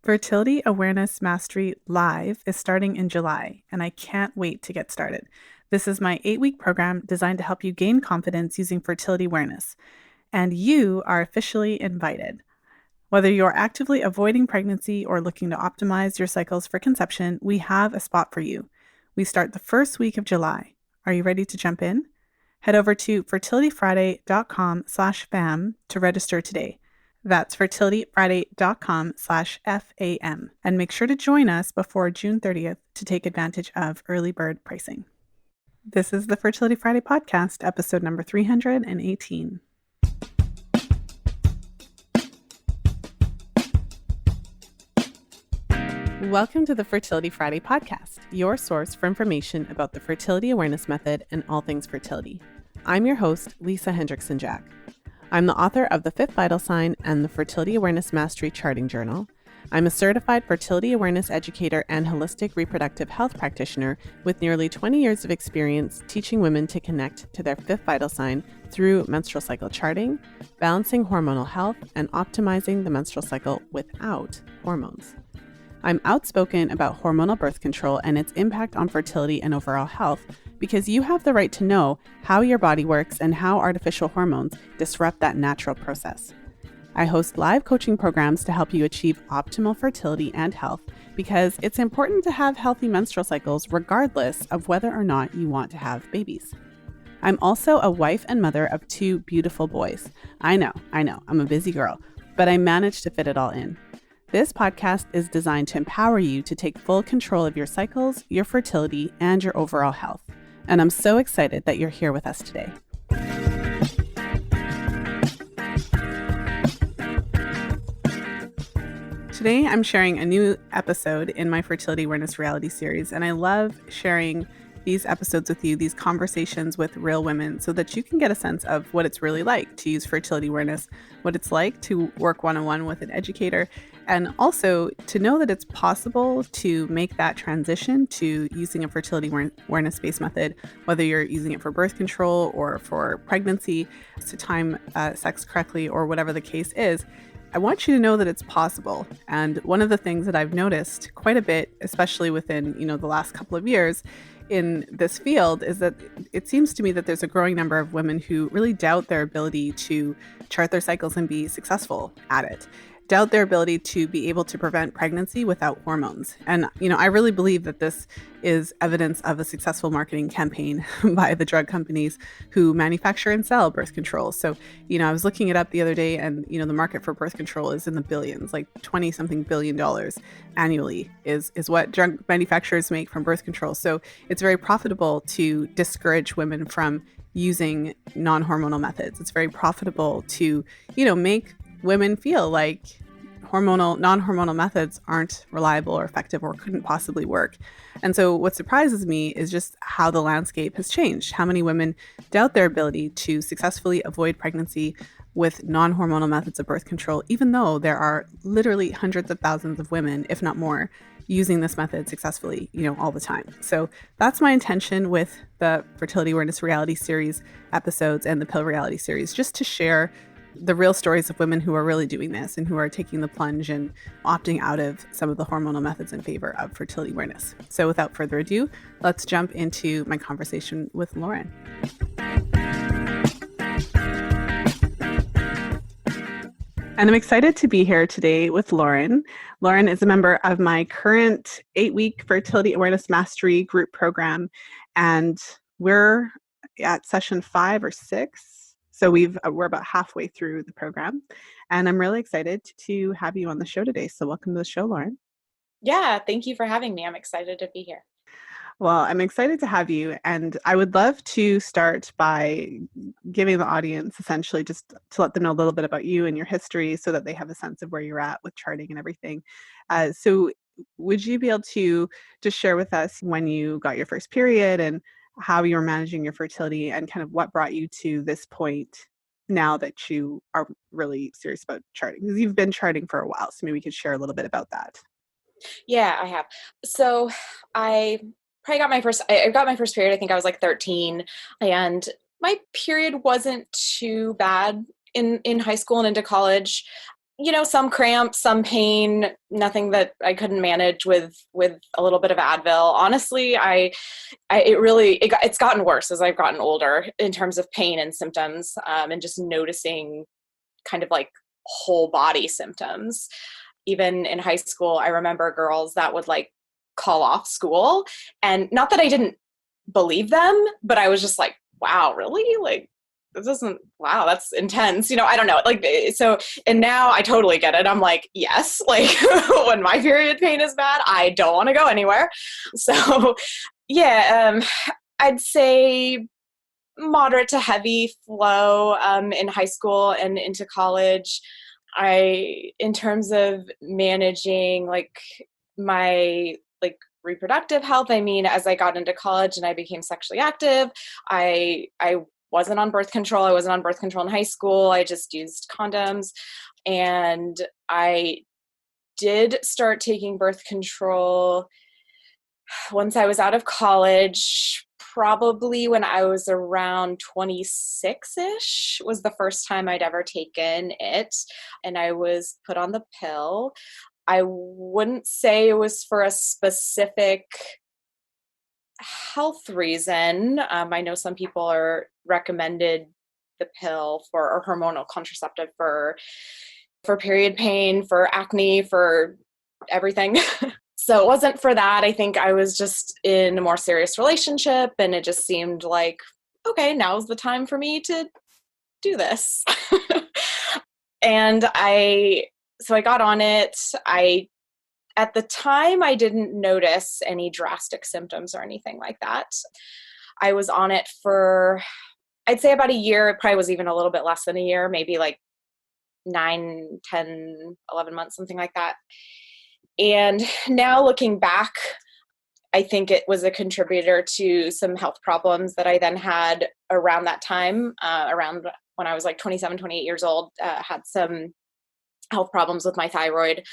Fertility Awareness Mastery Live is starting in July, and I can't wait to get started. This is my 8-week program designed to help you gain confidence using fertility awareness, and you are officially invited. Whether you're actively avoiding pregnancy or looking to optimize your cycles for conception, we have a spot for you. We start the first week of July. Are you ready to jump in? Head over to fertilityfriday.com/fam to register today. That's fertilityfriday.com/FAM. And make sure to join us before June 30th to take advantage of early bird pricing. This is the Fertility Friday podcast, episode number 318. Welcome to the Fertility Friday podcast, your source for information about the fertility awareness method and all things fertility. I'm your host, Lisa Hendrickson-Jack. I'm the author of The Fifth Vital Sign and the Fertility Awareness Mastery Charting Journal. I'm a certified fertility awareness educator and holistic reproductive health practitioner with nearly 20 years of experience teaching women to connect to their fifth vital sign through menstrual cycle charting, balancing hormonal health, and optimizing the menstrual cycle without hormones. I'm outspoken about hormonal birth control and its impact on fertility and overall health because you have the right to know how your body works and how artificial hormones disrupt that natural process. I host live coaching programs to help you achieve optimal fertility and health because it's important to have healthy menstrual cycles regardless of whether or not you want to have babies. I'm also a wife and mother of 2 beautiful boys. I know, I'm a busy girl, but I managed to fit it all in. This podcast is designed to empower you to take full control of your cycles, your fertility, and your overall health. And I'm so excited that you're here with us today. Today, I'm sharing a new episode in my Fertility Awareness Reality Series, and I love sharing these episodes with you, these conversations with real women, so that you can get a sense of what it's really like to use fertility awareness, what it's like to work one-on-one with an educator, and also to know that it's possible to make that transition to using a fertility awareness-based method, whether you're using it for birth control or for pregnancy, to time sex correctly, or whatever the case is. I want you to know that it's possible. And one of the things that I've noticed quite a bit, especially within, the last couple of years in this field, is that it seems to me that there's a growing number of women who really doubt their ability to chart their cycles and be successful at it. Doubt their ability to be able to prevent pregnancy without hormones. And, I really believe that this is evidence of a successful marketing campaign by the drug companies who manufacture and sell birth control. So, I was looking it up the other day and, the market for birth control is in the billions, like 20 something billion dollars annually is what drug manufacturers make from birth control. So it's very profitable to discourage women from using non-hormonal methods. It's very profitable to, make women feel like non-hormonal methods aren't reliable or effective or couldn't possibly work. And so what surprises me is just how the landscape has changed. How many women doubt their ability to successfully avoid pregnancy with non-hormonal methods of birth control, even though there are literally hundreds of thousands of women, if not more, using this method successfully, all the time. So that's my intention with the Fertility Awareness Reality Series episodes and the Pill Reality Series, just to share the real stories of women who are really doing this and who are taking the plunge and opting out of some of the hormonal methods in favor of fertility awareness. So without further ado, let's jump into my conversation with Lauren. And I'm excited to be here today with Lauren. Lauren is a member of my current 8-week Fertility Awareness Mastery group program, and we're at session 5 or 6. So we're about halfway through the program, and I'm really excited to have you on the show today. So welcome to the show, Lauren. Yeah, thank you for having me. I'm excited to be here. Well, I'm excited to have you, and I would love to start by giving the audience essentially just to let them know a little bit about you and your history so that they have a sense of where you're at with charting and everything. So would you be able to just share with us when you got your first period and how you're managing your fertility and kind of what brought you to this point now that you are really serious about charting? Because you've been charting for a while, so maybe we could share a little bit about that. Yeah, I have. So I got my first period. I think I was like 13, and my period wasn't too bad in high school and into college. some cramps, some pain, nothing that I couldn't manage with a little bit of Advil. Honestly, it's gotten worse as I've gotten older in terms of pain and symptoms, and just noticing kind of like whole body symptoms. Even in high school, I remember girls that would like call off school, and not that I didn't believe them, but I was just like, wow, really? Like, this isn't, wow, that's intense. I don't know. Like, so, and now I totally get it. I'm like, yes, like when my period pain is bad, I don't want to go anywhere. So yeah, I'd say moderate to heavy flow in high school and into college. In terms of managing like my like reproductive health, I mean, as I got into college and I became sexually active, I wasn't on birth control. I wasn't on birth control in high school. I just used condoms. And I did start taking birth control once I was out of college, probably when I was around 26-ish was the first time I'd ever taken it. And I was put on the pill. I wouldn't say it was for a specific health reason. I know some people are recommended the pill for a hormonal contraceptive for period pain, for acne, for everything. So it wasn't for that. I think I was just in a more serious relationship, and it just seemed like, okay, now's the time for me to do this. And so I got on it. At the time, I didn't notice any drastic symptoms or anything like that. I was on it for, I'd say about a year. It probably was even a little bit less than a year, maybe like 9, 10, 11 months, something like that. And now looking back, I think it was a contributor to some health problems that I then had around that time, around when I was like 27, 28 years old, had some health problems with my thyroid,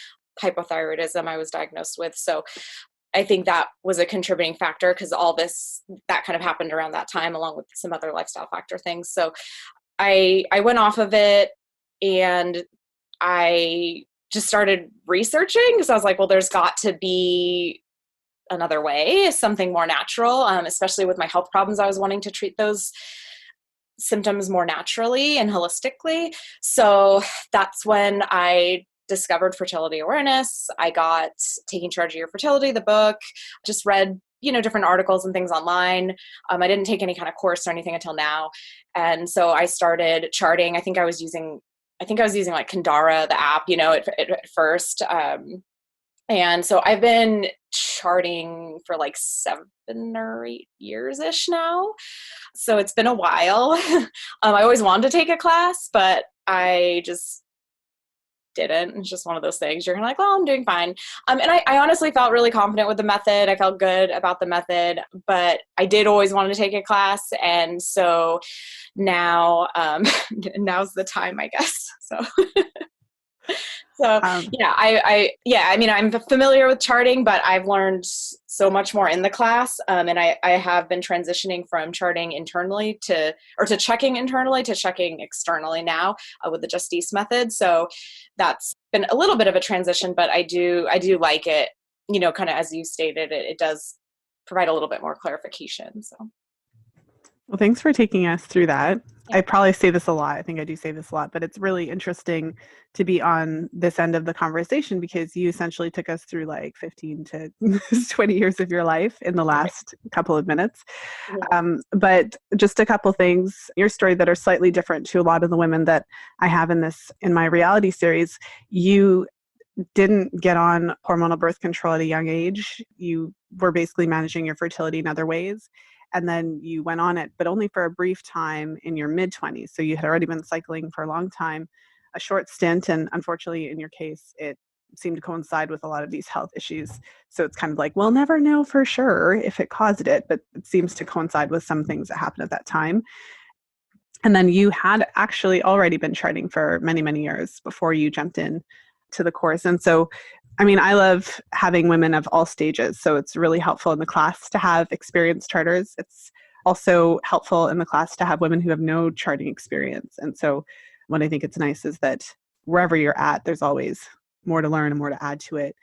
hypothyroidism I was diagnosed with. So I think that was a contributing factor because that kind of happened around that time, along with some other lifestyle factor things. So I went off of it, and I just started researching because I was like, well, there's got to be another way, something more natural, especially with my health problems. I was wanting to treat those symptoms more naturally and holistically. So that's when I discovered fertility awareness. I got Taking Charge of Your Fertility, the book, just read, different articles and things online. I didn't take any kind of course or anything until now. And so I started charting. I think I was using like Kandara, the app, at first. And so I've been charting for like 7 or 8 years-ish now. So it's been a while. I always wanted to take a class, but I just didn't. It's just one of those things. You're kind of like, well, I'm doing fine. And I honestly felt really confident with the method. I felt good about the method, but I did always want to take a class. And so now, now's the time, I guess. So So I mean, I'm familiar with charting, but I've learned so much more in the class. And I have been transitioning from charting internally to checking internally to checking externally now with the Justice method. So that's been a little bit of a transition, but I do like it, kind of as you stated, it does provide a little bit more clarification. So. Well, thanks for taking us through that. Yeah. I probably say this a lot. I think I do say this a lot, but it's really interesting to be on this end of the conversation because you essentially took us through like 15 to 20 years of your life in the last couple of minutes. Yeah. But just a couple things, your story that are slightly different to a lot of the women that I have in my reality series. You didn't get on hormonal birth control at a young age. You were basically managing your fertility in other ways. And then you went on it, but only for a brief time in your mid-20s. So you had already been cycling for a long time, a short stint. And unfortunately, in your case, it seemed to coincide with a lot of these health issues. So it's kind of like, we'll never know for sure if it caused it, but it seems to coincide with some things that happened at that time. And then you had actually already been charting for many, many years before you jumped in to the course. And so, I mean, I love having women of all stages. So it's really helpful in the class to have experienced charters. It's also helpful in the class to have women who have no charting experience. And so what I think it's nice is that wherever you're at, there's always more to learn and more to add to it.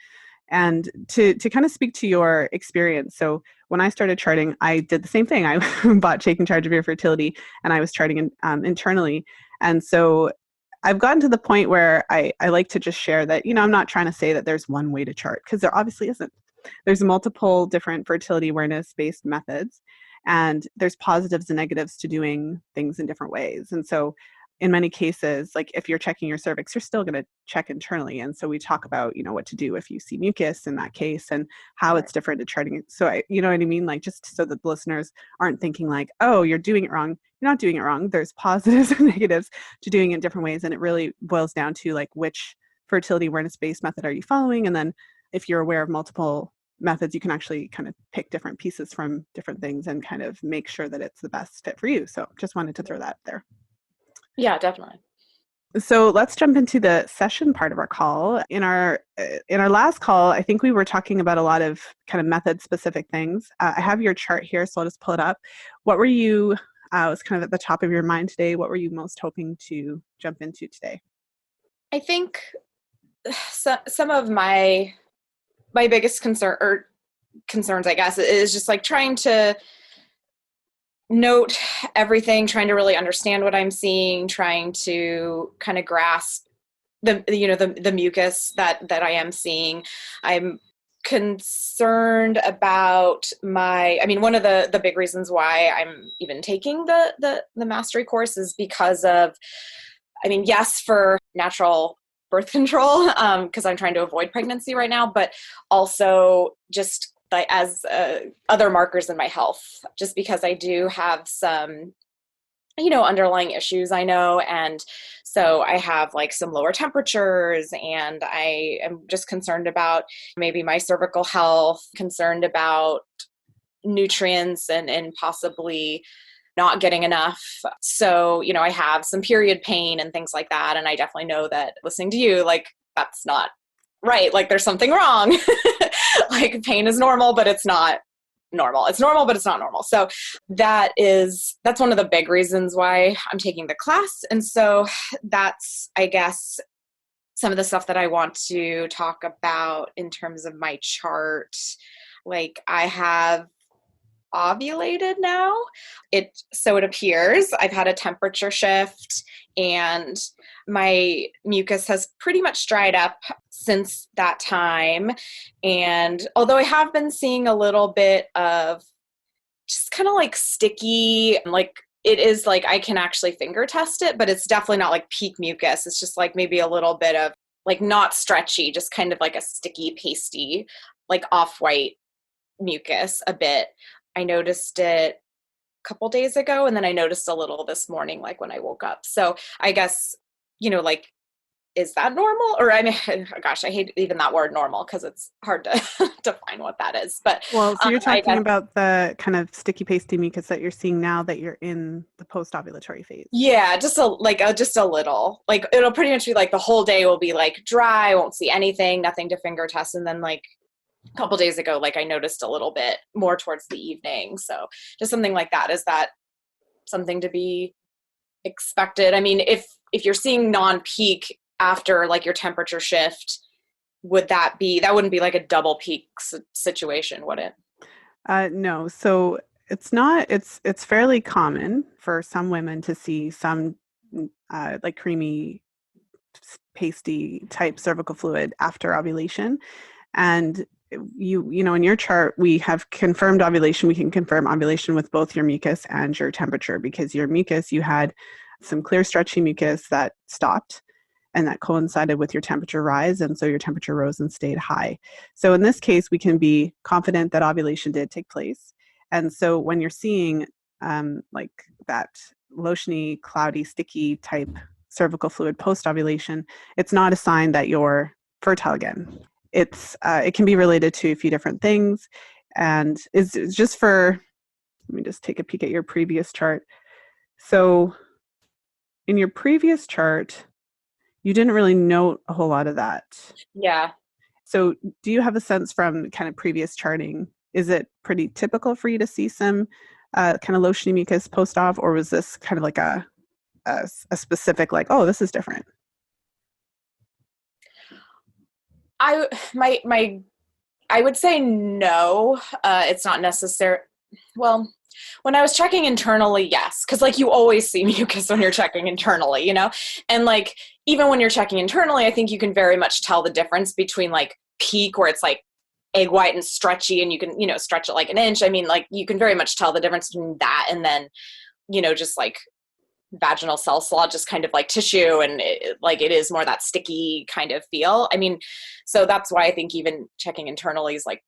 And to kind of speak to your experience. So when I started charting, I did the same thing. I bought Taking Charge of Your Fertility, and I was charting internally. And so I've gotten to the point where I like to just share that, I'm not trying to say that there's one way to chart, because there obviously isn't. There's multiple different fertility awareness based methods, and there's positives and negatives to doing things in different ways. And so in many cases, like if you're checking your cervix, you're still going to check internally. And so we talk about, what to do if you see mucus in that case, and how it's different to charting it. So you know what I mean? Like, just so that the listeners aren't thinking like, oh, you're doing it wrong. You're not doing it wrong. There's positives and negatives to doing it in different ways. And it really boils down to like, which fertility awareness based method are you following? And then if you're aware of multiple methods, you can actually kind of pick different pieces from different things and kind of make sure that it's the best fit for you. So just wanted to throw that there. Yeah, definitely. So let's jump into the session part of our call. In our last call, I think we were talking about a lot of kind of method specific things. I have your chart here, so I'll just pull it up. What were you, was kind of at the top of your mind today? What were you most hoping to jump into today? I think some of my biggest concerns, I guess, is just like trying to note everything, trying to really understand what I'm seeing, trying to kind of grasp the mucus that I am seeing. I'm concerned about one of the big reasons why I'm even taking the mastery course is because of, yes, for natural birth control, because I'm trying to avoid pregnancy right now, but also just like as other markers in my health, just because I do have some, underlying issues, I know. And so I have like some lower temperatures, and I am just concerned about maybe my cervical health, concerned about nutrients and possibly not getting enough. So, I have some period pain and things like that. And I definitely know that listening to you, like, that's not right. Like, there's something wrong. Like, pain is normal, but it's not normal. It's normal, but it's not normal. So that's one of the big reasons why I'm taking the class. And so that's, I guess, some of the stuff that I want to talk about in terms of my chart. Like, I have ovulated now. So it appears I've had a temperature shift, and my mucus has pretty much dried up since that time. And although I have been seeing a little bit of just kind of like sticky, like it is like I can actually finger test it, but it's definitely not like peak mucus. It's just like maybe a little bit of like not stretchy, just kind of like a sticky, pasty, like off-white mucus a bit. I noticed it a couple days ago, and then I noticed a little this morning, like when I woke up. So I guess, like, is that normal? Or gosh, I hate even that word normal, because it's hard to define what that is. But Well, so you're talking about the kind of sticky pasty mucus that you're seeing now that you're in the post-ovulatory phase. Yeah, just a little. Like, it'll pretty much be like the whole day will be like dry, won't see anything, nothing to finger test, and then like a couple days ago, like I noticed a little bit more towards the evening. So just something like that. Is that something to be expected? I mean, if you're seeing non-peak after like your temperature shift, that wouldn't be like a double peak situation, would it? No. So it's fairly common for some women to see some like creamy, pasty type cervical fluid after ovulation. And in your chart, we have confirmed ovulation. We can confirm ovulation with both your mucus and your temperature, because your mucus, you had some clear stretchy mucus that stopped, and that coincided with your temperature rise. And so your temperature rose and stayed high. So in this case, we can be confident that ovulation did take place. And so when you're seeing like that lotiony, cloudy, sticky type cervical fluid post-ovulation, it's not a sign that you're fertile again. It can be related to a few different things, and is just for, let me just take a peek at your previous chart. So in your previous chart, you didn't really note a whole lot of that. Yeah. So do you have a sense from kind of previous charting, is it pretty typical for you to see some kind of lotiony mucus post-ov, or was this kind of like a specific, like, oh, this is different? I would say no. It's not necessary. Well, when I was checking internally, yes, because like you always see mucus when you're checking internally, and like even when you're checking internally, I think you can very much tell the difference between like peak where it's like egg white and stretchy and you can stretch it like an inch. I mean, like you can very much tell the difference between that and then just like vaginal cell slot, just kind of like tissue, and it is more that sticky kind of feel. I mean, so that's why I think even checking internally is like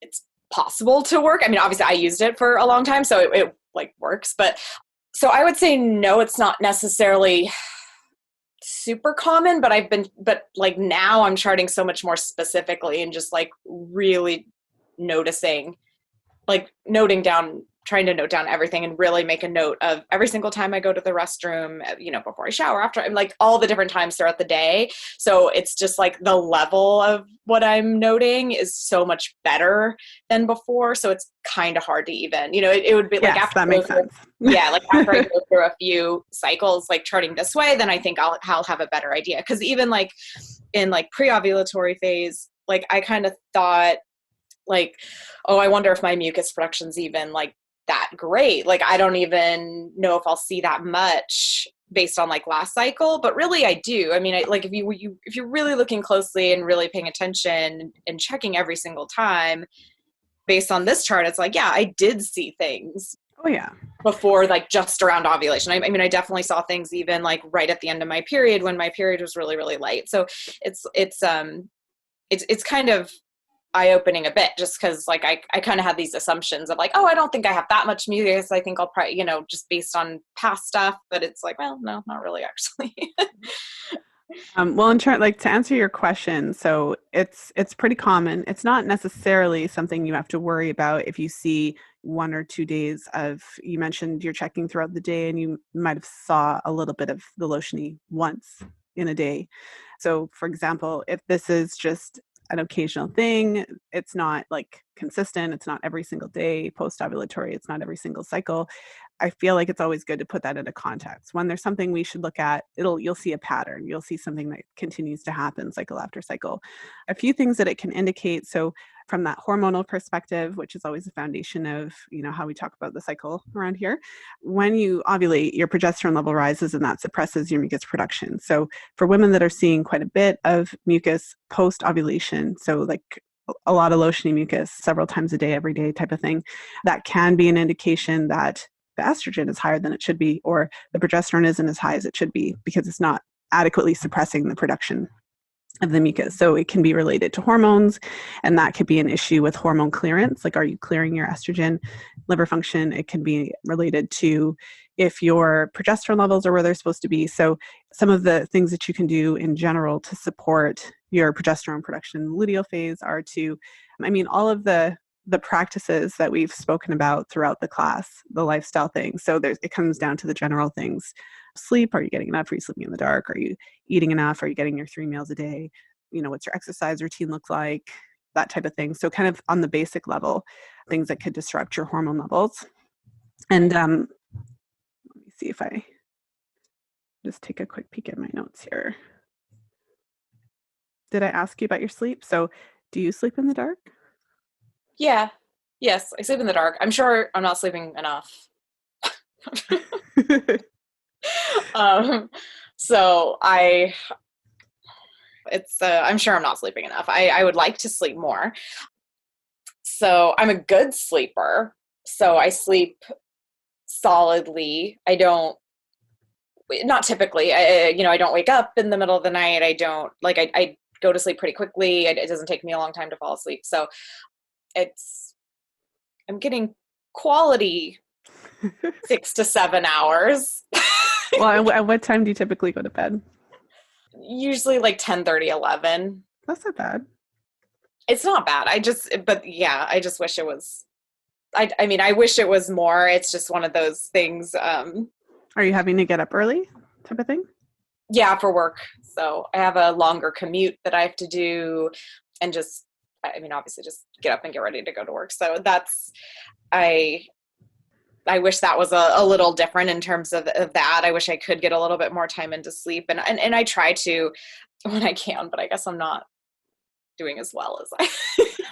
it's possible to work. I mean, obviously I used it for a long time, so it like works. But so I would say no, it's not necessarily super common, but like now I'm charting so much more specifically and just like really noticing, like trying to note down everything and really make a note of every single time I go to the restroom, before I shower, after, I'm like all the different times throughout the day. So it's just like the level of what I'm noting is so much better than before. So it's kind of hard to even, it would be like, Yes, after that makes sense. yeah, like after I go through a few cycles, like charting this way, then I think I'll have a better idea. Cause even like in like pre-ovulatory phase, like I kind of thought like, oh, I wonder if my mucus production's even like that great. Like, I don't even know if I'll see that much based on like last cycle, but really I do. I mean, if you're really looking closely and really paying attention and checking every single time based on this chart, it's like, yeah, I did see things. Oh yeah. Before, like just around ovulation. I mean, I definitely saw things even like right at the end of my period when my period was really, really light. So it's kind of eye-opening a bit, just because like I kind of had these assumptions of like, oh, I don't think I have that much mucus. I think I'll probably, just based on past stuff, but it's like, well, no, not really actually. Well, to answer your question, so it's pretty common. It's not necessarily something you have to worry about if you see 1 or 2 days of, you mentioned you're checking throughout the day and you might have saw a little bit of the lotiony once in a day. So for example, if this is just an occasional thing, it's not like consistent, it's not every single day post-ovulatory, it's not every single cycle, I feel like it's always good to put that into context. When there's something we should look at, you'll see a pattern. You'll see something that continues to happen cycle after cycle. A few things that it can indicate. So from that hormonal perspective, which is always the foundation of, how we talk about the cycle around here, when you ovulate, your progesterone level rises and that suppresses your mucus production. So for women that are seeing quite a bit of mucus post ovulation, so like a lot of lotiony mucus several times a day, every day type of thing, that can be an indication that the estrogen is higher than it should be, or the progesterone isn't as high as it should be because it's not adequately suppressing the production of the mucus. So it can be related to hormones, and that could be an issue with hormone clearance. Like, are you clearing your estrogen, liver function? It can be related to if your progesterone levels are where they're supposed to be. So some of the things that you can do in general to support your progesterone production in the luteal phase are all of the practices that we've spoken about throughout the class, the lifestyle things. So it comes down to the general things. Sleep, are you getting enough? Are you sleeping in the dark? Are you eating enough? Are you getting your 3 meals a day? What's your exercise routine look like? That type of thing. So kind of on the basic level, things that could disrupt your hormone levels. And let me see if I just take a quick peek at my notes here. Did I ask you about your sleep? So do you sleep in the dark? Yeah. Yes, I sleep in the dark. I'm sure I'm not sleeping enough. So I'm sure I'm not sleeping enough. I would like to sleep more. So I'm a good sleeper. So I sleep solidly. Not typically, I don't wake up in the middle of the night. I go to sleep pretty quickly. It doesn't take me a long time to fall asleep. So I'm getting quality 6 to 7 hours. Well, at what time do you typically go to bed? Usually like 10:30, 11. That's not bad. It's not bad. I just wish it was, I wish it was more. It's just one of those things. Are you having to get up early type of thing? Yeah, for work. So I have a longer commute that I have to do, and obviously just get up and get ready to go to work. So I wish that was a little different in terms of that. I wish I could get a little bit more time into sleep, and I try to when I can, but I guess I'm not doing as well as I.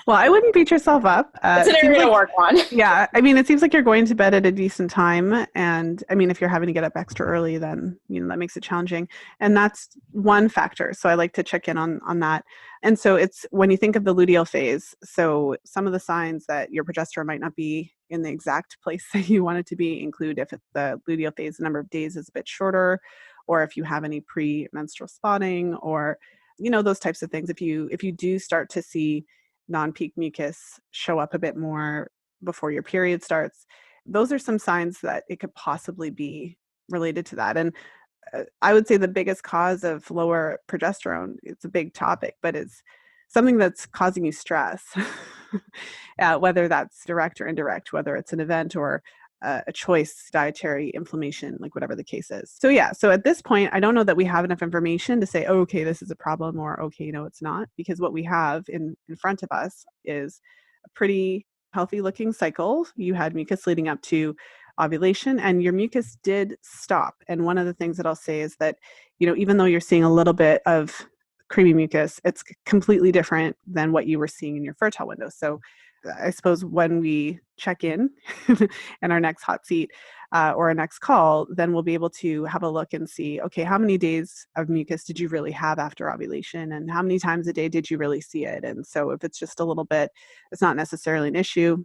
Well, I wouldn't beat yourself up. It's an It seems area to like, work on. yeah, I mean, it seems like you're going to bed at a decent time. And I mean, if you're having to get up extra early, then, that makes it challenging. And that's one factor. So I like to check in on that. And so it's when you think of the luteal phase, so some of the signs that your progesterone might not be in the exact place that you want it to be include if the luteal phase, the number of days is a bit shorter, or if you have any premenstrual spotting, or, those types of things. If you do start to see non-peak mucus show up a bit more before your period starts, those are some signs that it could possibly be related to that. And I would say the biggest cause of lower progesterone, it's a big topic, but it's something that's causing you stress, whether that's direct or indirect, whether it's an event or a choice, dietary inflammation, like whatever the case is. So yeah, so at this point, I don't know that we have enough information to say, oh, okay, this is a problem, or okay, no, it's not, because what we have in front of us is a pretty healthy looking cycle. You had mucus leading up to ovulation, and your mucus did stop. And one of the things that I'll say is that, even though you're seeing a little bit of creamy mucus, it's completely different than what you were seeing in your fertile window. So I suppose when we check in in our next hot seat or our next call, then we'll be able to have a look and see, okay, how many days of mucus did you really have after ovulation, and how many times a day did you really see it? And so if it's just a little bit, it's not necessarily an issue.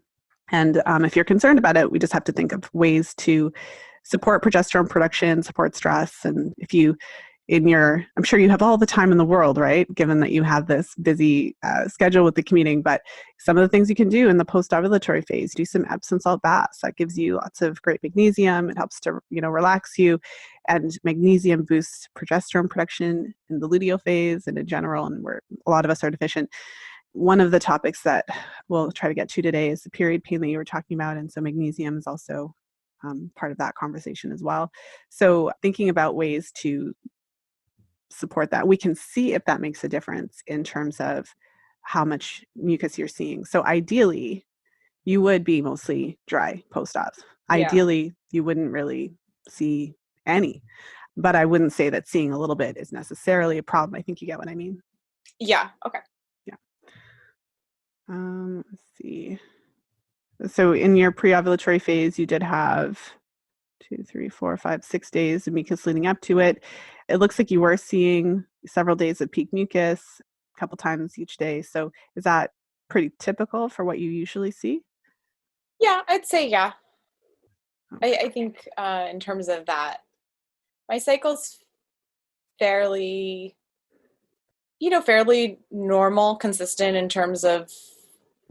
And if you're concerned about it, we just have to think of ways to support progesterone production, support stress. And if you I'm sure you have all the time in the world, right? Given that you have this busy schedule with the commuting, but some of the things you can do in the post-ovulatory phase, do some Epsom salt baths. That gives you lots of great magnesium. It helps to, relax you, and magnesium boosts progesterone production in the luteal phase and in general, and where a lot of us are deficient. One of the topics that we'll try to get to today is the period pain that you were talking about. And so magnesium is also part of that conversation as well. So thinking about ways to support that, we can see if that makes a difference in terms of how much mucus you're seeing. So ideally, you would be mostly dry post-op. Yeah. Ideally, you wouldn't really see any, but I wouldn't say that seeing a little bit is necessarily a problem. I think you get what I mean. Yeah. Okay. Yeah. Let's see. So in your pre-ovulatory phase, you did have 2, 3, 4, 5, 6 days of mucus leading up to it. It looks like you were seeing several days of peak mucus a couple times each day. So is that pretty typical for what you usually see? Yeah, I'd say yeah. I think in terms of that, my cycle's fairly, fairly normal, consistent in terms of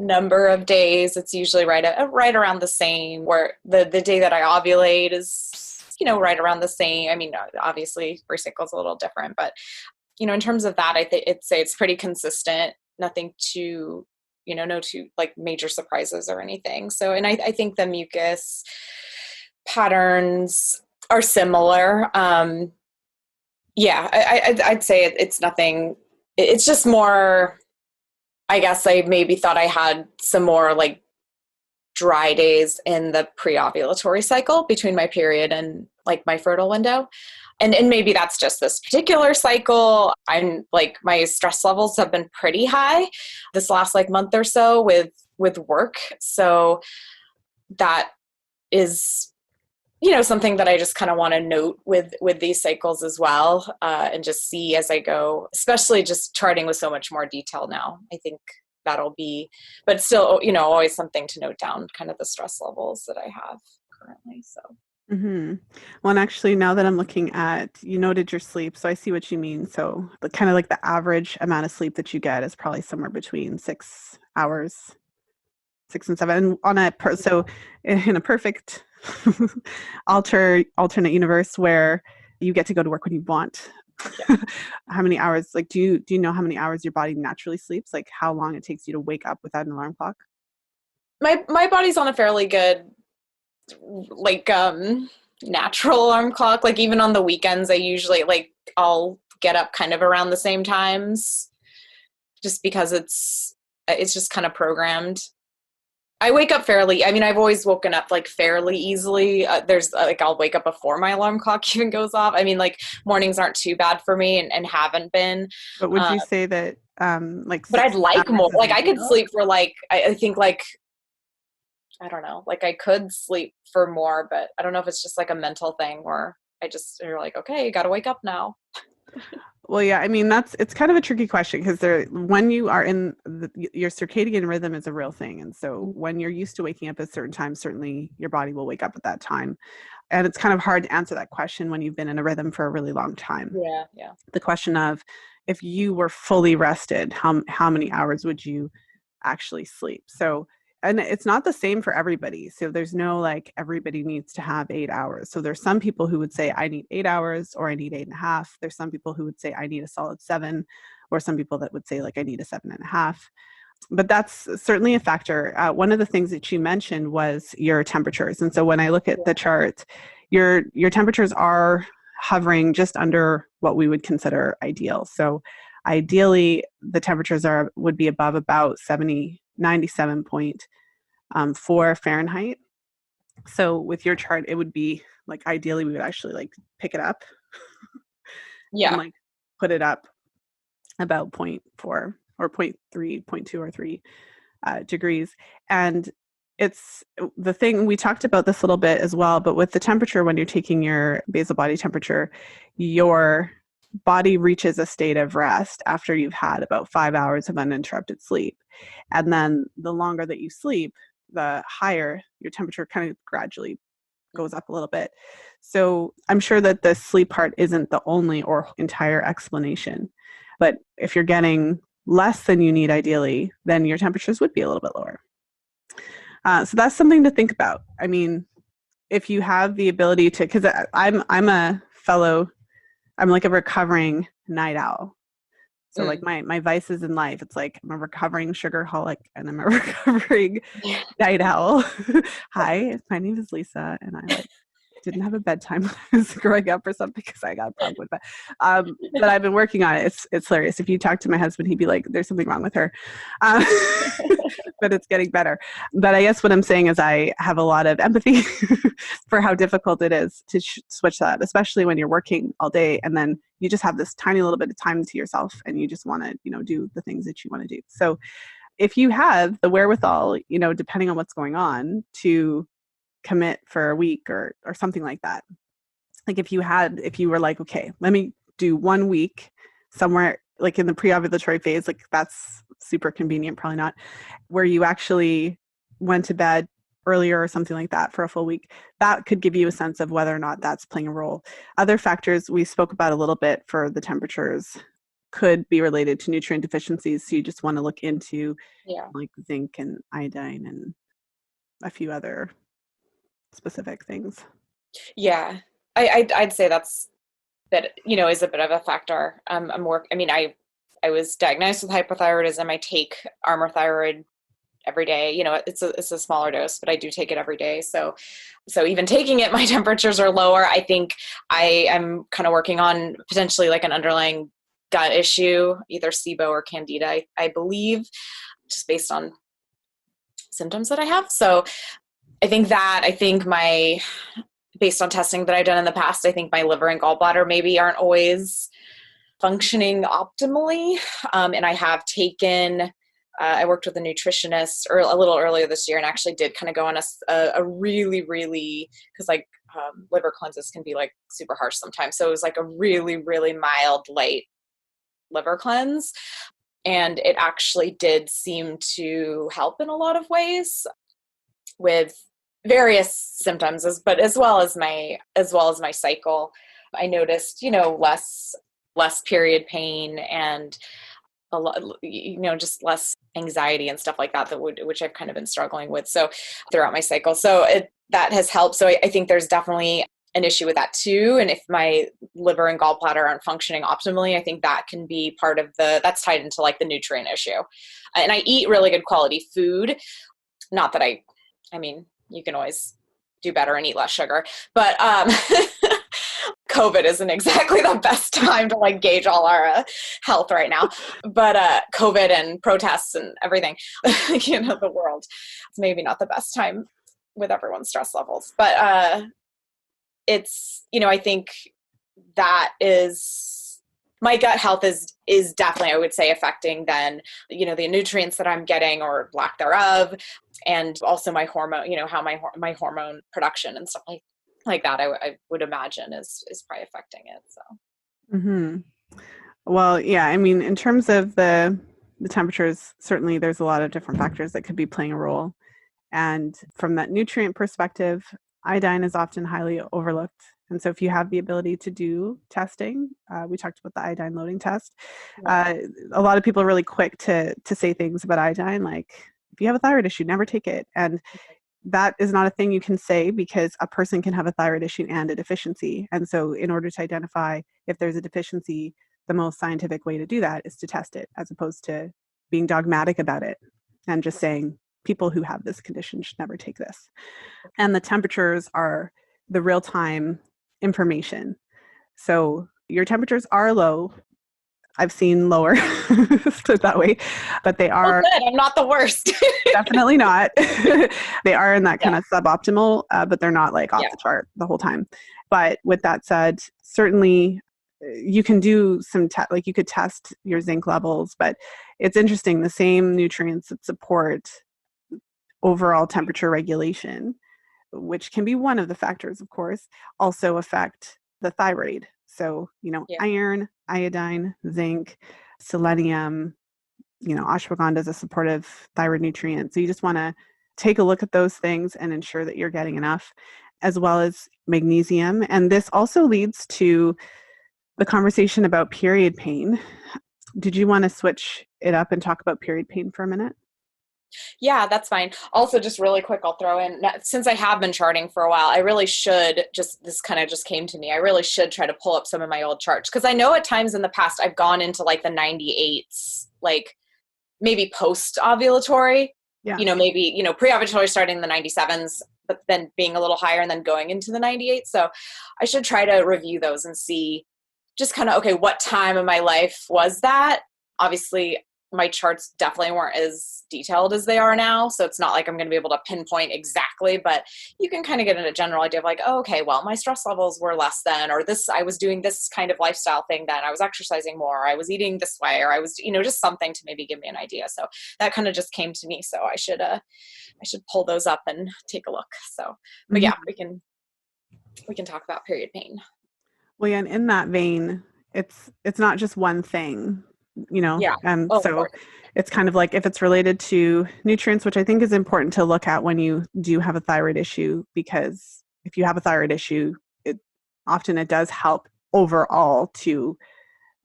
number of days. It's usually right around the same, where the day that I ovulate is, right around the same. I mean, obviously every cycle is a little different, but, in terms of that, I'd say it's pretty consistent. Nothing too, no too like major surprises or anything. So, and I think the mucus patterns are similar. Yeah, I'd say it's nothing. It's just more, I guess I maybe thought I had some more like dry days in the pre-ovulatory cycle between my period and like my fertile window. And maybe that's just this particular cycle. I'm like, my stress levels have been pretty high this last like month or so with work. So that is, something that I just kind of want to note with these cycles as well, and just see as I go, especially just charting with so much more detail now. I think that'll be, but still, always something to note down, kind of the stress levels that I have currently. So. Mm-hmm. Well, and actually, now that I'm looking at, you noted your sleep, so I see what you mean. So, the kind of like the average amount of sleep that you get is probably somewhere between 6 hours, 6 and 7. And so in a perfect alternate universe where you get to go to work when you want. How many hours? Like, do you know how many hours your body naturally sleeps? Like, how long it takes you to wake up without an alarm clock? My body's on a fairly good like natural alarm clock. Like even on the weekends, I usually I'll get up kind of around the same times, just because it's just kind of programmed. I wake up fairly. I mean, I've always woken up like fairly easily. There's like I'll wake up before my alarm clock even goes off. I mean, like mornings aren't too bad for me and haven't been. But would Uh, you say that like but I'd 6 like hours more. is Like I could ideal? sleep for like I think like I don't know. Like I could sleep for more, but I don't know if it's just like a mental thing where you're like, okay, you got to wake up now. Well, yeah, I mean it's kind of a tricky question because there when you are in your circadian rhythm is a real thing, and so when you're used to waking up at a certain time, certainly your body will wake up at that time, and it's kind of hard to answer that question when you've been in a rhythm for a really long time. Yeah, yeah. The question of if you were fully rested, how many hours would you actually sleep? So, and it's not the same for everybody. So there's no like everybody needs to have 8 hours. So there's some people who would say I need 8 hours or I need 8.5. There's some people who would say I need a solid 7, or some people that would say like I need a 7.5. But that's certainly a factor. One of the things that you mentioned was your temperatures, and so when I look at the chart, your temperatures are hovering just under what we would consider ideal. So ideally, the temperatures would be above about 97.4 Fahrenheit. So with your chart, it would be like ideally we would actually like pick it up and Yeah. like put it up about zero point 0.4 or zero point 0.3, zero point 0.2 or 3 degrees. And it's the thing we talked about this a little bit as well, but with the temperature, when you're taking your basal body temperature, your body reaches a state of rest after you've had about 5 hours of uninterrupted sleep. And then the longer that you sleep, the higher your temperature kind of gradually goes up a little bit. So I'm sure that the sleep part isn't the only or entire explanation. But if you're getting less than you need ideally, then your temperatures would be a little bit lower. So that's something to think about. I mean, if you have the ability to, because I'm a fellow, I'm like a recovering night owl. So like Mm. my vices in life, it's like I'm a recovering sugarholic and I'm a recovering night owl. Hi, my name is Lisa, and I like didn't have a bedtime when I was growing up or something because I got a problem with that. But I've been working on it. It's hilarious. If you talk to my husband, he'd be like, "There's something wrong with her," um, but it's getting better. But I guess what I'm saying is I have a lot of empathy for how difficult it is to switch that, especially when you're working all day and then you just have this tiny little bit of time to yourself and you just want to, do the things that you want to do. So if you have the wherewithal, depending on what's going on, to commit for a week or something like that. Like if you were like, okay, let me do 1 week somewhere like in the pre-ovulatory phase, like that's super convenient, probably not, where you actually went to bed earlier or something like that for a full week, that could give you a sense of whether or not that's playing a role. Other factors we spoke about a little bit for the temperatures could be related to nutrient deficiencies. So you just want to look into Yeah. like zinc and iodine and a few other specific things. Yeah. I'd say that is a bit of a factor. I mean, I was diagnosed with hypothyroidism. I take Armour Thyroid every day. It's a smaller dose, but I do take it every day. So even taking it, my temperatures are lower. I think I am kind of working on potentially like an underlying gut issue, either SIBO or Candida, I believe, just based on symptoms that I have. So I think my based on testing that I've done in the past, I think my liver and gallbladder maybe aren't always functioning optimally. And I have taken, I worked with a nutritionist a little earlier this year and actually did kind of go on a really, really, because like liver cleanses can be like super harsh sometimes. So it was like a really, really mild, light liver cleanse. And it actually did seem to help in a lot of ways with various symptoms, but as well as my cycle. I noticed, less period pain and a lot, just less anxiety and stuff like that, which I've kind of been struggling with. So throughout my cycle, so that has helped. So I think there's definitely an issue with that too. And if my liver and gallbladder aren't functioning optimally, I think that can be part of that's tied into like the nutrient issue. And I eat really good quality food. Not that I mean, you can always do better and eat less sugar, but COVID isn't exactly the best time to like gauge all our health right now, but COVID and protests and everything, the world, it's maybe not the best time with everyone's stress levels, but it's, I think that is, my gut health is definitely, I would say, affecting then, the nutrients that I'm getting or lack thereof, and also my hormone, how my hormone production and stuff like that, I would imagine is probably affecting it. So. Mm-hmm. Well, yeah, I mean, in terms of the temperatures, certainly there's a lot of different factors that could be playing a role. And from that nutrient perspective, iodine is often highly overlooked. And so if you have the ability to do testing, we talked about the iodine loading test. A lot of people are really quick to say things about iodine, like, if you have a thyroid issue, never take it. And that is not a thing you can say, because a person can have a thyroid issue and a deficiency. And so in order to identify if there's a deficiency, the most scientific way to do that is to test it, as opposed to being dogmatic about it and just saying people who have this condition should never take this. And the temperatures are the real-time information. So your temperatures are low. I've seen lower, put it that way, but they are I'm not the worst. definitely not. They are in that kind of suboptimal, but they're not like off the chart the whole time. But with that said, certainly you can do some like you could test your zinc levels, but it's interesting, the same nutrients that support overall temperature regulation, which can be one of the factors, of course, also affect the thyroid. So, iron, iodine, zinc, selenium, ashwagandha is a supportive thyroid nutrient. So you just want to take a look at those things and ensure that you're getting enough, as well as magnesium. And this also leads to the conversation about period pain. Did you want to switch it up and talk about period pain for a minute? Yeah, that's fine. Also, just really quick, I'll throw in, since I have been charting for a while, I really should this kind of just came to me. I really should try to pull up some of my old charts, because I know at times in the past I've gone into like the 98s, like maybe post-ovulatory, maybe, pre-ovulatory starting in the 97s, but then being a little higher and then going into the 98. So I should try to review those and see just kind of, okay, what time of my life was that? Obviously, my charts definitely weren't as detailed as they are now. So it's not like I'm going to be able to pinpoint exactly, but you can kind of get a general idea of like, oh, okay, well, my stress levels were less then, or I was doing this kind of lifestyle thing then, I was exercising more, I was eating this way, or I was, just something to maybe give me an idea. So that kind of just came to me. So I should pull those up and take a look. So, but yeah, we can talk about period pain. Well, yeah, and in that vein, it's not just one thing. So it's kind of like, if it's related to nutrients, which I think is important to look at when you do have a thyroid issue, because if you have a thyroid issue, it does help overall to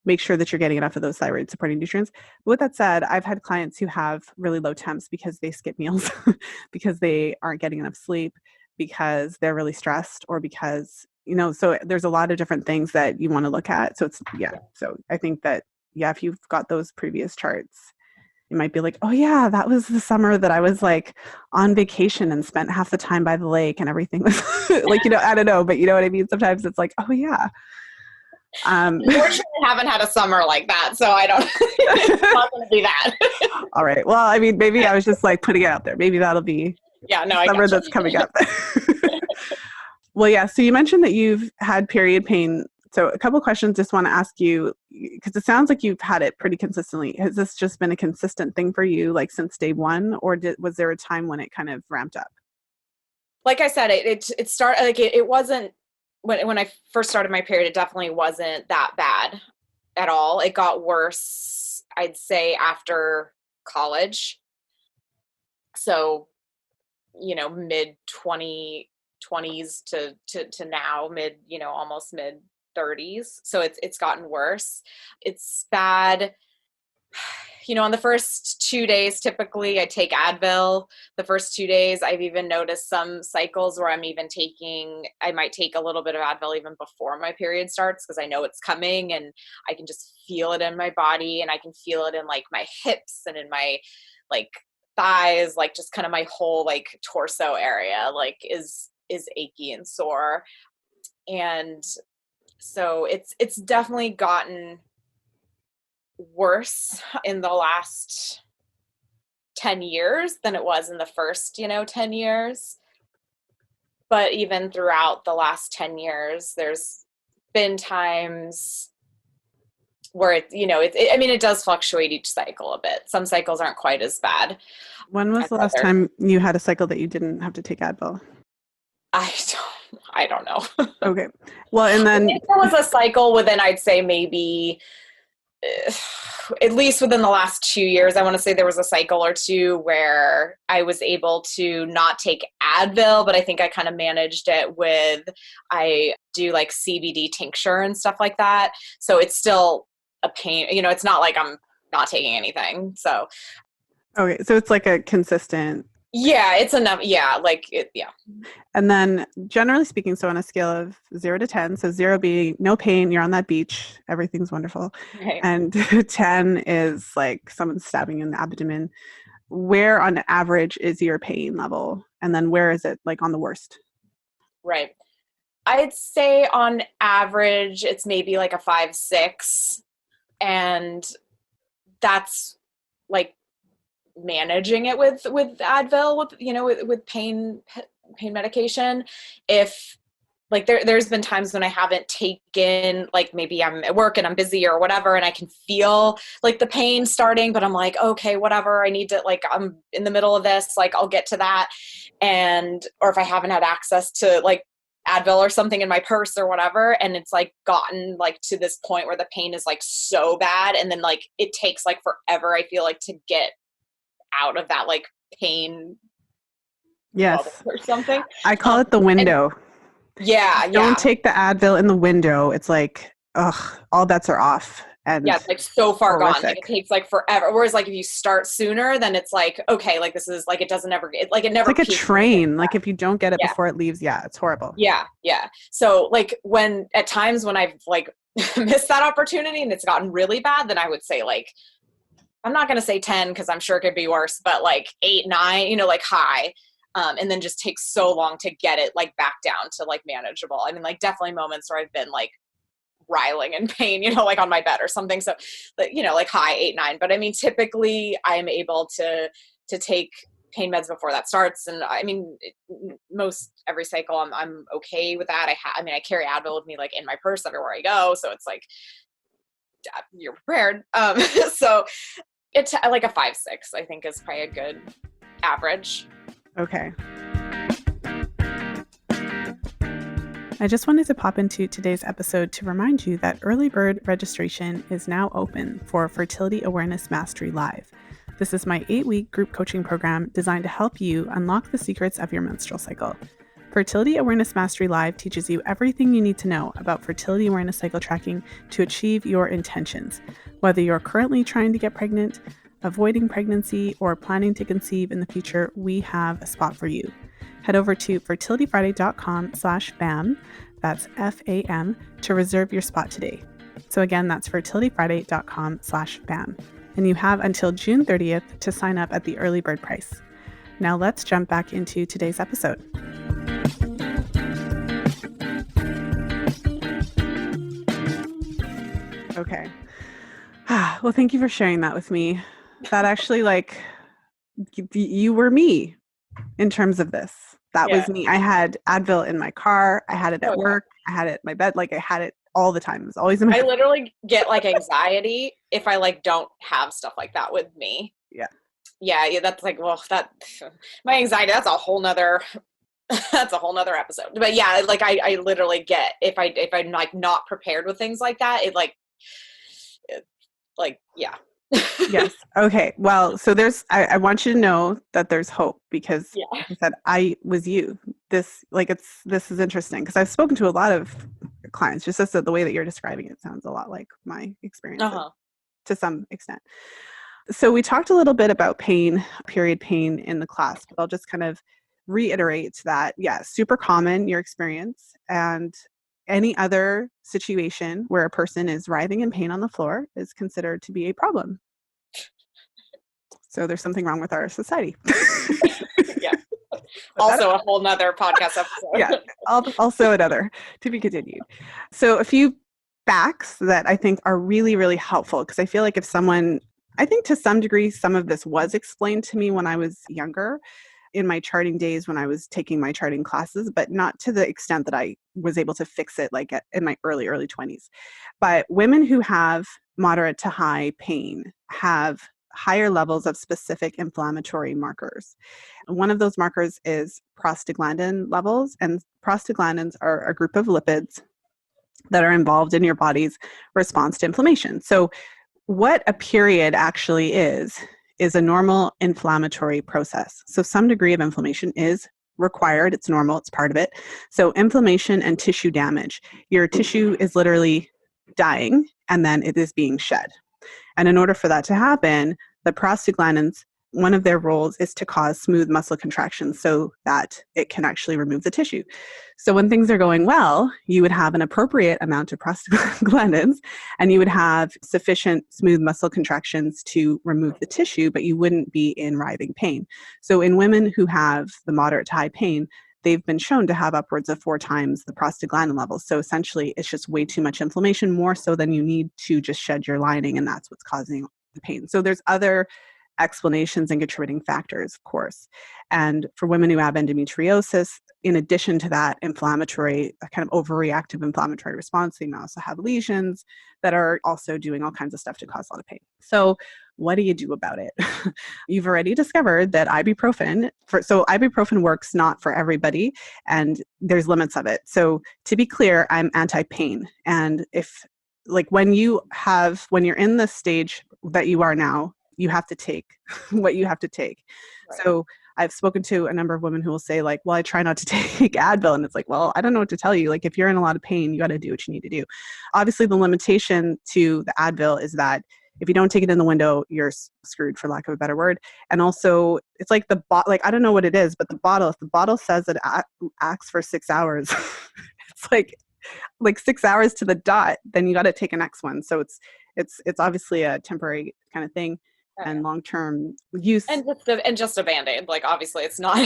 make sure that you're getting enough of those thyroid supporting nutrients. But with that said, I've had clients who have really low temps because they skip meals, because they aren't getting enough sleep, because they're really stressed, or because, so there's a lot of different things that you want to look at. So so I think that, if you've got those previous charts, you might be like, oh yeah, that was the summer that I was like on vacation and spent half the time by the lake and everything was like, I don't know, but you know what I mean? Sometimes it's like, oh yeah. Unfortunately, I haven't had a summer like that, so I don't, it's not going to be that. All right. Well, I mean, maybe I was just like putting it out there. Maybe that'll be summer that's coming up. Well, yeah. So you mentioned that you've had period pain. So a couple of questions just want to ask you, because it sounds like you've had it pretty consistently. Has this just been a consistent thing for you, like since day one, or was there a time when it kind of ramped up? Like I said, it started, like it wasn't, when I first started my period, it definitely wasn't that bad at all. It got worse, I'd say, after college. So, mid 20s to now, mid, almost mid 30s. So it's gotten worse. It's bad. On the first 2 days, typically I take Advil. The first 2 days, I've even noticed some cycles where I might take a little bit of Advil even before my period starts, because I know it's coming and I can just feel it in my body, and I can feel it in like my hips and in my like thighs, like just kind of my whole like torso area, like is achy and sore. And So it's definitely gotten worse in the last 10 years than it was in the first, 10 years. But even throughout the last 10 years, there's been times where it does fluctuate each cycle a bit. Some cycles aren't quite as bad When was as the last others. time you had a cycle that you didn't have to take Advil? I don't know. Okay. Well, and I then think there was a cycle within, I'd say maybe at least within the last 2 years, I want to say there was a cycle or two where I was able to not take Advil, but I think I kind of managed it with, I do like CBD tincture and stuff like that. So it's still a pain, it's not like I'm not taking anything. So okay, so it's like a consistent. yeah, it's enough. Yeah, yeah. And then generally speaking, so on a scale of 0 to 10, so 0 being no pain, you're on that beach, everything's wonderful. Right. And 10 is like someone stabbing you in the abdomen. Where on average is your pain level? And then where is it like on the worst? Right. I'd say on average, it's maybe like a 5, 6. And that's like managing it with Advil, with pain medication. If like there's been times when I haven't taken, like maybe I'm at work and I'm busy or whatever, and I can feel like the pain starting, but I'm like, okay, whatever, I need to, like, I'm in the middle of this, like I'll get to that. And or if I haven't had access to like Advil or something in my purse or whatever, and it's like gotten like to this point where the pain is like so bad, and then like it takes like forever, I feel like, to get out of that like pain bubble Yes. or something. I call it the window. Yeah, Don't take the Advil in the window. It's like, ugh, all bets are off. And yeah, it's like so far gone. Like horrific. it takes like forever. Whereas like if you start sooner, then it's like, okay, like this is like, it doesn't ever it It's never like a peaks. train. Like if you don't get it Yeah. before it leaves, yeah, it's horrible. Yeah. Yeah. So like when at times when I've like missed that opportunity and it's gotten really bad, then I would say like, I'm not going to say 10 because I'm sure it could be worse, but like 8, 9, like high. And then just takes so long to get it like back down to like manageable. I mean, like definitely moments where I've been like writhing in pain, like on my bed or something. So, like high 8, 9. But I mean, typically I'm able to take pain meds before that starts. And I mean, most every cycle I'm okay with that. I carry Advil with me like in my purse everywhere I go. So it's like, you're prepared. So it's like a 5, 6, I think is probably a good average. Okay. I just wanted to pop into today's episode to remind you that early bird registration is now open for Fertility Awareness Mastery Live. This is my 8-week group coaching program designed to help you unlock the secrets of your menstrual cycle. Fertility Awareness Mastery Live teaches you everything you need to know about fertility awareness cycle tracking to achieve your intentions. Whether you're currently trying to get pregnant, avoiding pregnancy, or planning to conceive in the future, we have a spot for you. Head over to fertilityfriday.com/BAM, that's FAM, to reserve your spot today. So again, that's fertilityfriday.com/BAM. And you have until June 30th to sign up at the early bird price. Now let's jump back into today's episode. Okay. Well, thank you for sharing that with me. That actually, like, you were me in terms of this. That was me. I had Advil in my car. I had it at work. I had it at my bed. Like I had it all the time. It was always in my I literally get like anxiety if I like don't have stuff like that with me. Yeah. Yeah. That's like, well, my anxiety, that's a whole nother episode. But yeah, like I literally get, if I'm like not prepared with things like that, it yeah. Yes. Okay. Well, so I want you to know that there's hope because like I said, I was you. This is interesting because I've spoken to a lot of clients, just as the way that you're describing it sounds a lot like my experience to some extent. So we talked a little bit about pain, period pain in the class, but I'll just kind of reiterate that, super common, your experience, and any other situation where a person is writhing in pain on the floor is considered to be a problem. So there's something wrong with our society. Yeah. But that, Also a whole nother podcast yeah, episode. also another to be continued. So a few facts that I think are really, really helpful because I feel like if someone, I think to some degree, some of this was explained to me when I was younger in my charting days when I was taking my charting classes, but not to the extent that I was able to fix it like in my early 20s. But women who have moderate to high pain have higher levels of specific inflammatory markers. One of those markers is prostaglandin levels, and prostaglandins are a group of lipids that are involved in your body's response to inflammation. So, what a period actually is a normal inflammatory process. So, some degree of inflammation is required. It's normal, it's part of it. So, inflammation and tissue damage. Your tissue is literally dying and then it is being shed. And in order for that to happen, the prostaglandins, one of their roles is to cause smooth muscle contractions so that it can actually remove the tissue. So when things are going well, you would have an appropriate amount of prostaglandins and you would have sufficient smooth muscle contractions to remove the tissue, but you wouldn't be in writhing pain. So in women who have the moderate to high pain, they've been shown to have upwards of 4 times the prostaglandin levels. So essentially, it's just way too much inflammation, more so than you need to just shed your lining, and that's what's causing the pain. So there's other explanations and contributing factors, of course. And for women who have endometriosis, in addition to that inflammatory, kind of overreactive inflammatory response, they may also have lesions that are also doing all kinds of stuff to cause a lot of pain. So what do you do about it? You've already discovered that ibuprofen, so ibuprofen works not for everybody, and there's limits of it. So to be clear, I'm anti-pain. And if, like when you're in the stage that you are now, you have to take what you have to take. Right. So I've spoken to a number of women who will say like, well, I try not to take Advil. And it's like, well, I don't know what to tell you. Like if you're in a lot of pain, you got to do what you need to do. Obviously the limitation to the Advil is that if you don't take it in the window, you're screwed, for lack of a better word. And also it's like I don't know what it is, but if the bottle says it acts for 6 hours, it's like 6 hours to the dot, then you got to take a next one. So it's obviously a temporary kind of thing. And long-term use, and just a Band-Aid. Like obviously it's not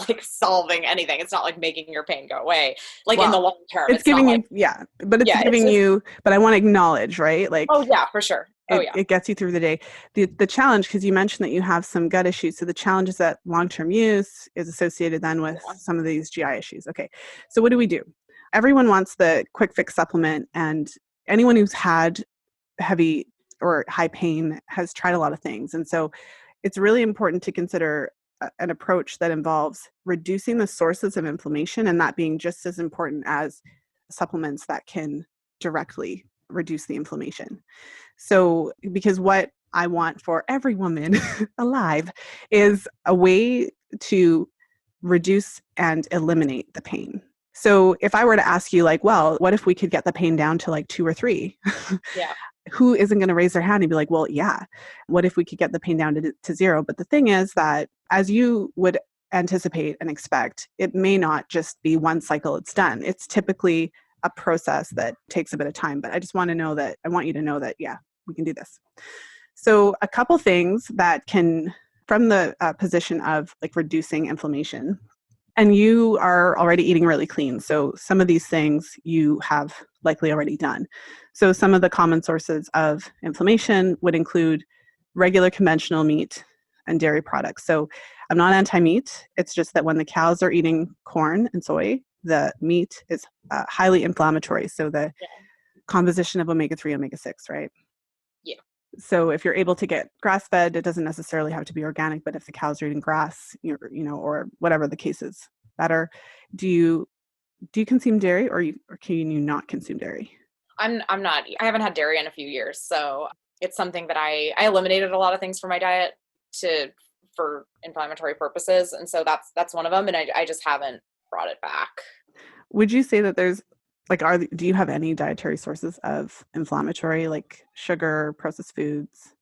like solving anything. It's not like making your pain go away, like in the long term. It's giving you, yeah, but it's giving you, but I want to acknowledge, right? Like, oh yeah, for sure. It gets you through the day. The challenge, because you mentioned that you have some gut issues, so the challenge is that long-term use is associated then with some of these GI issues. Okay, so what do we do? Everyone wants the quick fix supplement, and anyone who's had heavy or high pain has tried a lot of things. And so it's really important to consider an approach that involves reducing the sources of inflammation, and that being just as important as supplements that can directly reduce the inflammation. So, because what I want for every woman alive is a way to reduce and eliminate the pain. So if I were to ask you like, well, what if we could get the pain down to like 2 or 3? Yeah. Who isn't going to raise their hand and be like, well, yeah, what if we could get the pain down to 0? But the thing is that as you would anticipate and expect, it may not just be one cycle it's done. It's typically a process that takes a bit of time. But I just want you to know that, yeah, we can do this. So a couple things that can, from the position of like reducing inflammation, and you are already eating really clean. So some of these things you have likely already done. So some of the common sources of inflammation would include regular conventional meat and dairy products. So I'm not anti-meat. It's just that when the cows are eating corn and soy, the meat is highly inflammatory. So the composition of omega-3, omega-6, right? Yeah. So if you're able to get grass-fed, it doesn't necessarily have to be organic, but if the cows are eating grass, or whatever the case is, better. Do you consume dairy, or can you not consume dairy? I'm not. I haven't had dairy in a few years, so it's something that I eliminated a lot of things from my diet for inflammatory purposes, and so that's one of them, and I just haven't brought it back. Would you say that there's do you have any dietary sources of inflammatory, like sugar, processed foods?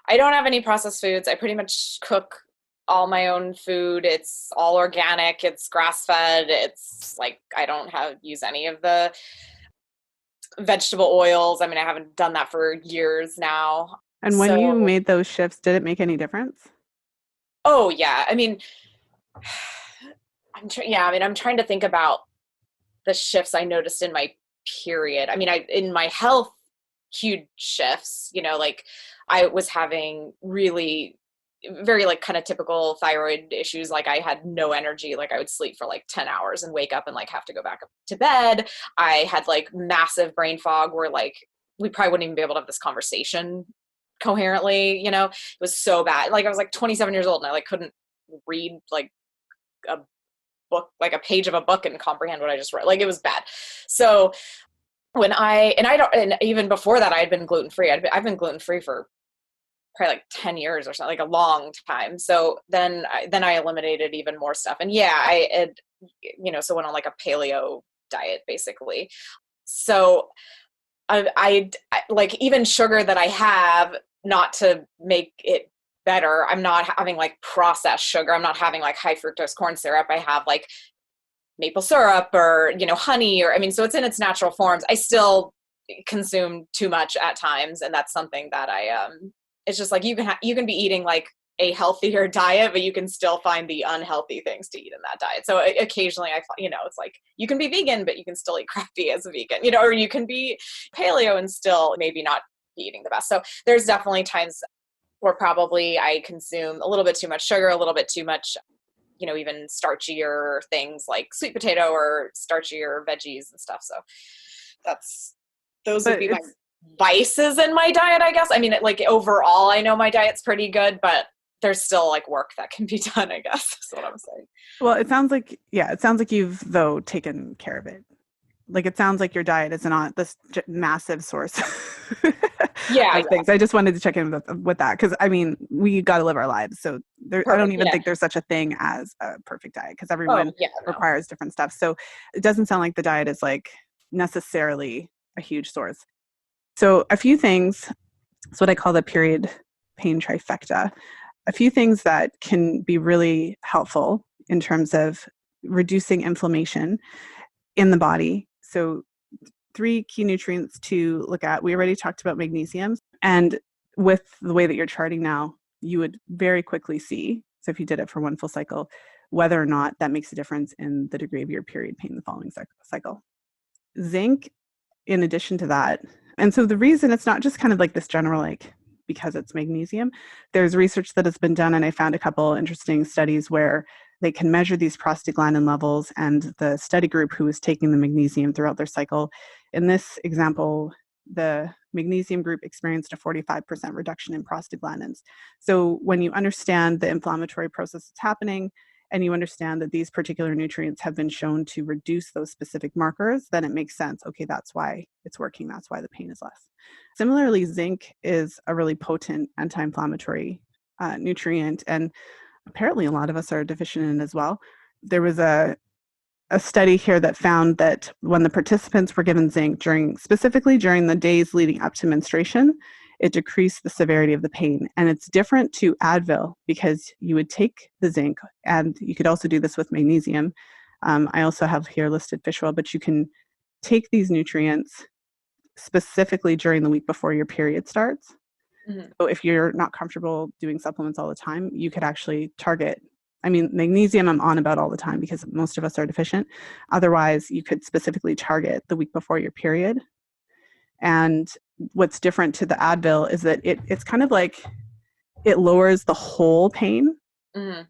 I don't have any processed foods. I pretty much cook all my own food. It's all organic. It's grass-fed. It's like I don't use any of the vegetable oils. I mean, I haven't done that for years now. And when you made those shifts, did it make any difference? Oh yeah. I mean, I'm trying to think about the shifts I noticed in my period. I mean, in my health, huge shifts, like I was having really very like kind of typical thyroid issues. Like I had no energy. Like I would sleep for like 10 hours and wake up and like have to go back up to bed. I had like massive brain fog where like we probably wouldn't even be able to have this conversation coherently, it was so bad. Like I was like 27 years old and I like couldn't read like a book, like a page of a book and comprehend what I just read. Like it was bad. So and even before that, I had been gluten-free. I've been gluten-free for probably like 10 years or something, like a long time. So then I eliminated even more stuff. And yeah, so went on like a paleo diet basically. So I like even sugar that I have, not to make it better, I'm not having like processed sugar. I'm not having like high fructose corn syrup. I have like maple syrup or, honey so it's in its natural forms. I still consume too much at times. And that's something that it's just like you can be eating like a healthier diet, but you can still find the unhealthy things to eat in that diet. So occasionally it's like you can be vegan, but you can still eat crappy as a vegan, or you can be paleo and still maybe not be eating the best. So there's definitely times where probably I consume a little bit too much sugar, a little bit too much, even starchier things like sweet potato or starchier veggies and stuff. So those would But be my it's vices in my diet, I guess. I mean, like overall, I know my diet's pretty good, but there's still like work that can be done, I guess. That's what I'm saying. well, it sounds like you've though taken care of it. Like it sounds like your diet is not this massive source Yeah, of things. I just wanted to check in with that because I mean we got to live our lives. So I don't perfect. even Yeah. think there's such a thing as a perfect diet because Oh, everyone yeah, no. requires different stuff. So it doesn't sound like the diet is like necessarily a huge source. So a few things. It's what I call the period pain trifecta. A few things that can be really helpful in terms of reducing inflammation in the body. So, three key nutrients to look at. We already talked about magnesium. And with the way that you're charting now, you would very quickly see, so if you did it for one full cycle, whether or not that makes a difference in the degree of your period pain the following cycle. Zinc, in addition to that, and so the reason it's not just kind of like this general, like, because it's magnesium, there's research that has been done, and I found a couple interesting studies where they can measure these prostaglandin levels, and the study group who was taking the magnesium throughout their cycle, in this example, the magnesium group experienced a 45% reduction in prostaglandins. So when you understand the inflammatory process that's happening, and you understand that these particular nutrients have been shown to reduce those specific markers, then it makes sense. Okay, that's why it's working. That's why the pain is less. Similarly, zinc is a really potent anti-inflammatory nutrient, and apparently a lot of us are deficient in it as well. There was a study here that found that when the participants were given zinc specifically during the days leading up to menstruation, it decreased the severity of the pain. And it's different to Advil because you would take the zinc, and you could also do this with magnesium. I also have here listed fish oil, but you can take these nutrients specifically during the week before your period starts. Mm-hmm. So if you're not comfortable doing supplements all the time, you could actually target. I mean, magnesium I'm on about all the time because most of us are deficient. Otherwise, you could specifically target the week before your period. And what's different to the Advil is that it's kind of like it lowers the whole pain Mm-hmm.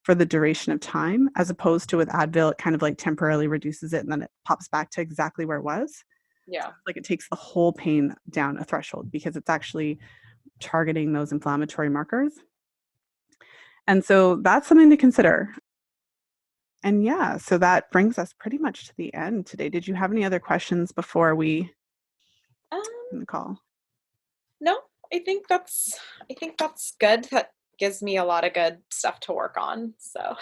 for the duration of time, as opposed to with Advil, it kind of like temporarily reduces it and then it pops back to exactly where it was. Yeah. Like it takes the whole pain down a threshold because it's actually targeting those inflammatory markers. And so that's something to consider. And yeah, so that brings us pretty much to the end today. Did you have any other questions before we Um, end the call? no, I think that's good. That gives me a lot of good stuff to work on. So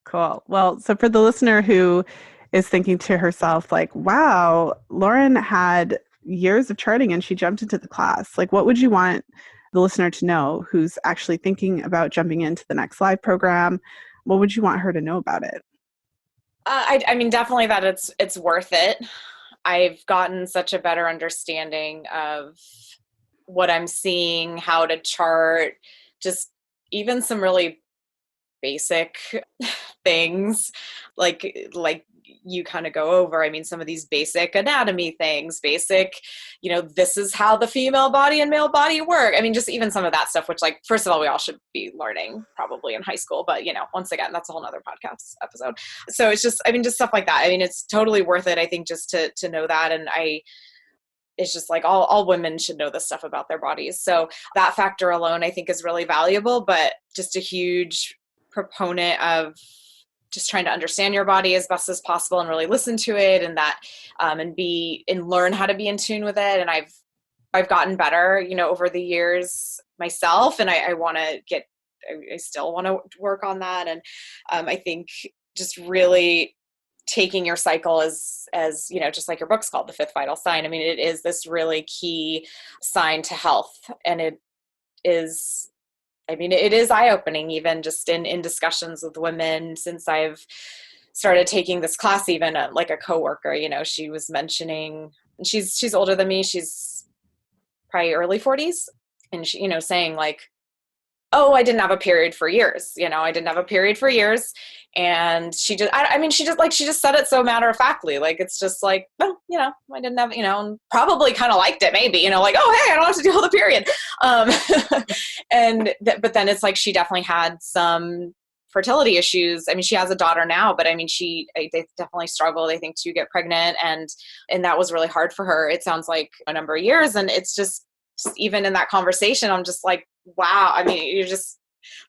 Cool. Well, so for the listener who is thinking to herself, like, wow, Lauren had years of charting and she jumped into the class, like, what would you want the listener to know who's actually thinking about jumping into the next live program? What would you want her to know about it? I mean, definitely that it's worth it. I've gotten such a better understanding of what I'm seeing, how to chart, just even some really basic things like you kind of go over. I mean, some of these basic anatomy things, basic, this is how the female body and male body work. I mean, just even some of that stuff, which like, first of all, we all should be learning probably in high school, but once again, that's a whole nother podcast episode. So it's just, I mean, just stuff like that. I mean, it's totally worth it, I think, just to know that. And it's just like all women should know this stuff about their bodies. So that factor alone, I think, is really valuable, but just a huge proponent of just trying to understand your body as best as possible and really listen to it, and that, and learn how to be in tune with it. And I've gotten better, over the years myself. And I still want to work on that. And I think just really taking your cycle as just like your book's called, The Fifth Vital Sign. I mean, it is this really key sign to health. And it is eye-opening, even just in discussions with women, since I've started taking this class. Even like a coworker, she was mentioning, she's older than me. She's probably early 40s. And she, saying like, oh, I didn't have a period for years. I didn't have a period for years. And she just said it so matter of factly. Like, it's just like, well, I didn't have, and probably kind of liked it maybe, like, oh, hey, I don't have to deal with a period. But then it's like, she definitely had some fertility issues. I mean, she has a daughter now, but I mean, they definitely struggled, I think, to get pregnant. And that was really hard for her. It sounds like a number of years. And it's just even in that conversation, I'm just like, wow. I mean, you're just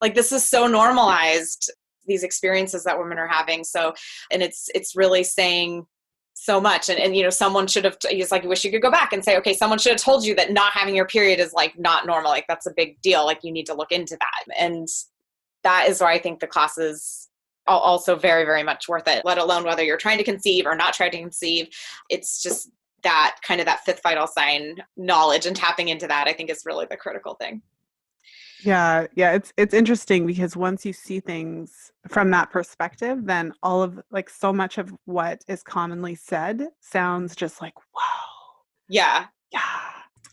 like, this is so normalized, these experiences that women are having. So, and it's really saying so much. And someone should have, it's like, you wish you could go back and say, okay, someone should have told you that not having your period is like not normal. Like, that's a big deal. Like, you need to look into that. And that is why I think the class is also very, very much worth it, let alone whether you're trying to conceive or not trying to conceive. It's just that kind of that fifth vital sign knowledge, and tapping into that, I think, is really the critical thing. Yeah. It's interesting, because once you see things from that perspective, then all of like so much of what is commonly said sounds just like, wow. Yeah.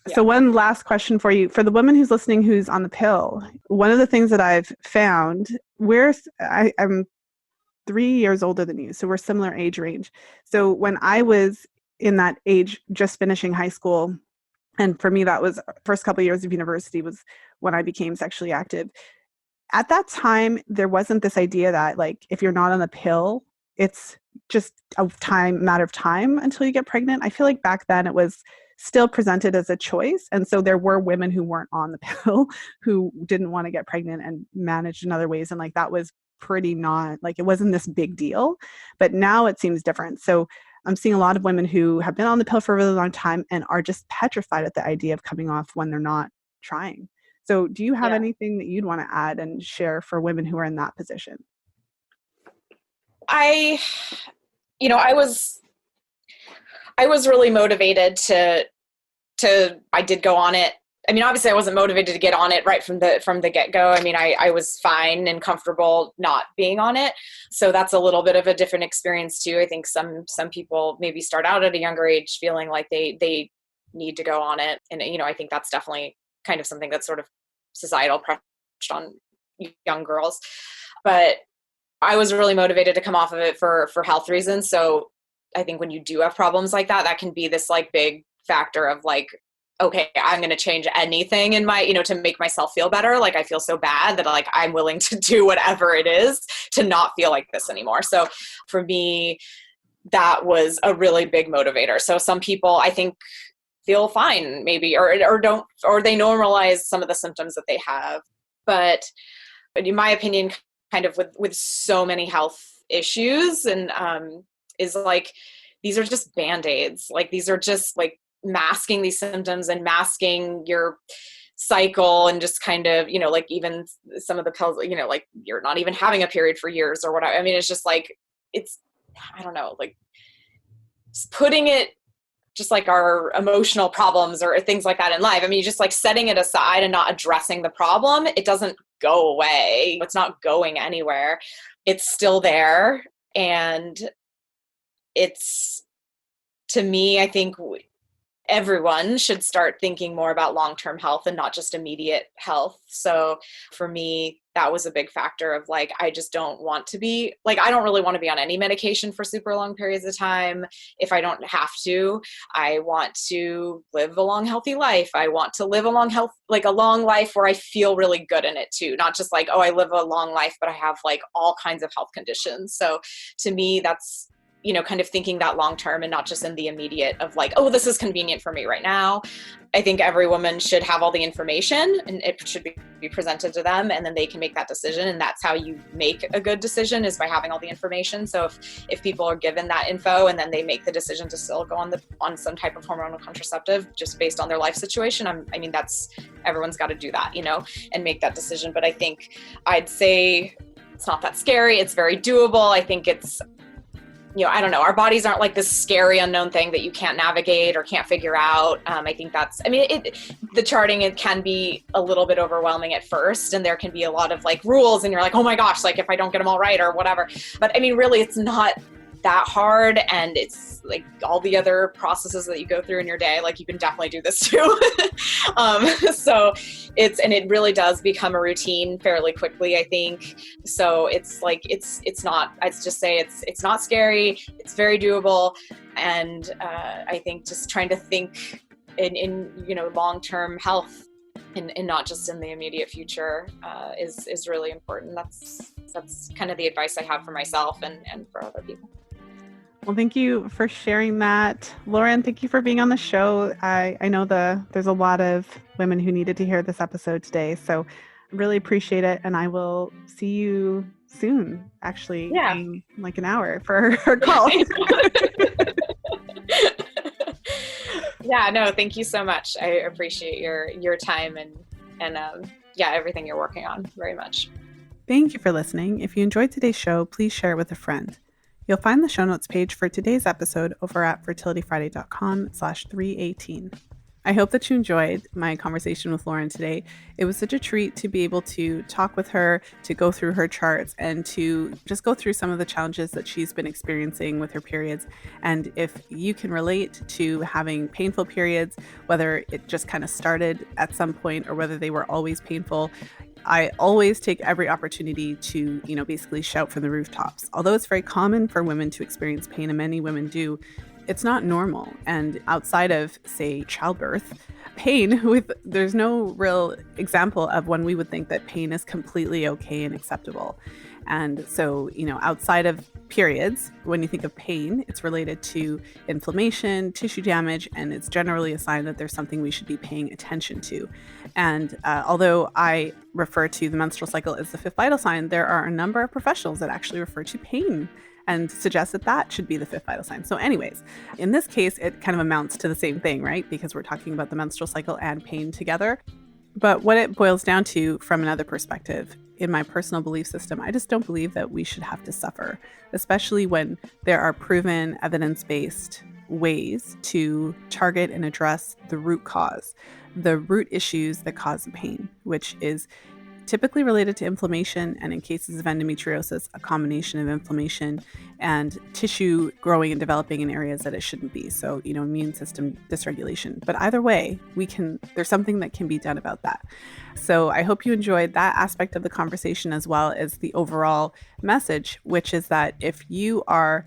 So one last question for you. For the woman who's listening who's on the pill, one of the things that I've found, I'm 3 years older than you, so we're similar age range. So when I was in that age, just finishing high school, and for me, that was first couple of years of university was when I became sexually active. At that time, there wasn't this idea that like, if you're not on the pill, it's just a matter of time until you get pregnant. I feel like back then it was still presented as a choice. And so there were women who weren't on the pill who didn't want to get pregnant and managed in other ways. And like, that was pretty not like, it wasn't this big deal, but now it seems different. So I'm seeing a lot of women who have been on the pill for a really long time and are just petrified at the idea of coming off when they're not trying. So do you have anything that you'd want to add and share for women who are in that position? I was really motivated to I did go on it. I mean, obviously I wasn't motivated to get on it right from the get-go. I mean, I was fine and comfortable not being on it. So that's a little bit of a different experience too. I think some people maybe start out at a younger age feeling like they need to go on it. And, I think that's definitely kind of something that's sort of societal pressure on young girls. But I was really motivated to come off of it for health reasons. So I think when you do have problems like that, that can be this like big factor of like, okay, I'm going to change anything in my, to make myself feel better. Like, I feel so bad that like I'm willing to do whatever it is to not feel like this anymore. So for me, that was a really big motivator. So some people, I think, feel fine maybe, or they normalize some of the symptoms that they have. But in my opinion, kind of with so many health issues, and is like, these are just Band-Aids. Like, these are just like masking these symptoms and masking your cycle, and just kind of, like even some of the pills, like you're not even having a period for years or whatever. I mean, it's just like, I don't know, like putting it just like our emotional problems or things like that in life. I mean, just like setting it aside and not addressing the problem, it doesn't go away. It's not going anywhere. It's still there. And it's, to me, I think everyone should start thinking more about long-term health and not just immediate health. So for me, that was a big factor of like, I just don't want to be like, I don't really want to be on any medication for super long periods of time. If I don't have to, I want to live a long, healthy life. I want to live a long a long life where I feel really good in it too. Not just like, oh, I live a long life, but I have like all kinds of health conditions. So to me, that's, kind of thinking that long term and not just in the immediate of like, oh, this is convenient for me right now. I think every woman should have all the information and it should be presented to them, and then they can make that decision. And that's how you make a good decision, is by having all the information. So if people are given that info and then they make the decision to still go on some type of hormonal contraceptive just based on their life situation, I mean, that's, everyone's got to do that, and make that decision. But I think I'd say it's not that scary. It's very doable. I think it's, I don't know, our bodies aren't like this scary unknown thing that you can't navigate or can't figure out. I think the charting, it can be a little bit overwhelming at first, and there can be a lot of like rules and you're like, oh my gosh, like if I don't get them all right or whatever. But I mean, really, it's not that hard, and it's like all the other processes that you go through in your day, like you can definitely do this too. So it really does become a routine fairly quickly, I think. So it's like, it's not, I'd just say it's not scary. It's very doable. And I think just trying to think in long-term health and not just in the immediate future is really important. That's kind of the advice I have for myself and for other people. Well, thank you for sharing that. Lauren, thank you for being on the show. I know there's a lot of women who needed to hear this episode today, so I really appreciate it. And I will see you soon, actually, in like an hour for her call. Yeah, no, thank you so much. I appreciate your time and everything you're working on very much. Thank you for listening. If you enjoyed today's show, please share it with a friend. You'll find the show notes page for today's episode over at fertilityfriday.com/318. I hope that you enjoyed my conversation with Lauren today. It was such a treat to be able to talk with her, to go through her charts, and to just go through some of the challenges that she's been experiencing with her periods. And if you can relate to having painful periods, whether it just kind of started at some point or whether they were always painful, I always take every opportunity to, basically shout from the rooftops. Although it's very common for women to experience pain, and many women do, it's not normal. And outside of, say, childbirth, there's no real example of when we would think that pain is completely okay and acceptable. And so, outside of periods, when you think of pain, it's related to inflammation, tissue damage, and it's generally a sign that there's something we should be paying attention to. And although I refer to the menstrual cycle as the fifth vital sign, there are a number of professionals that actually refer to pain and suggest that should be the fifth vital sign. So anyways, in this case, it kind of amounts to the same thing, right? Because we're talking about the menstrual cycle and pain together. But what it boils down to from another perspective, in my personal belief system, I just don't believe that we should have to suffer, especially when there are proven evidence-based ways to target and address the root cause, the root issues that cause the pain, which is typically related to inflammation, and in cases of endometriosis, a combination of inflammation and tissue growing and developing in areas that it shouldn't be. So, immune system dysregulation. But either way, there's something that can be done about that. So I hope you enjoyed that aspect of the conversation, as well as the overall message, which is that if you are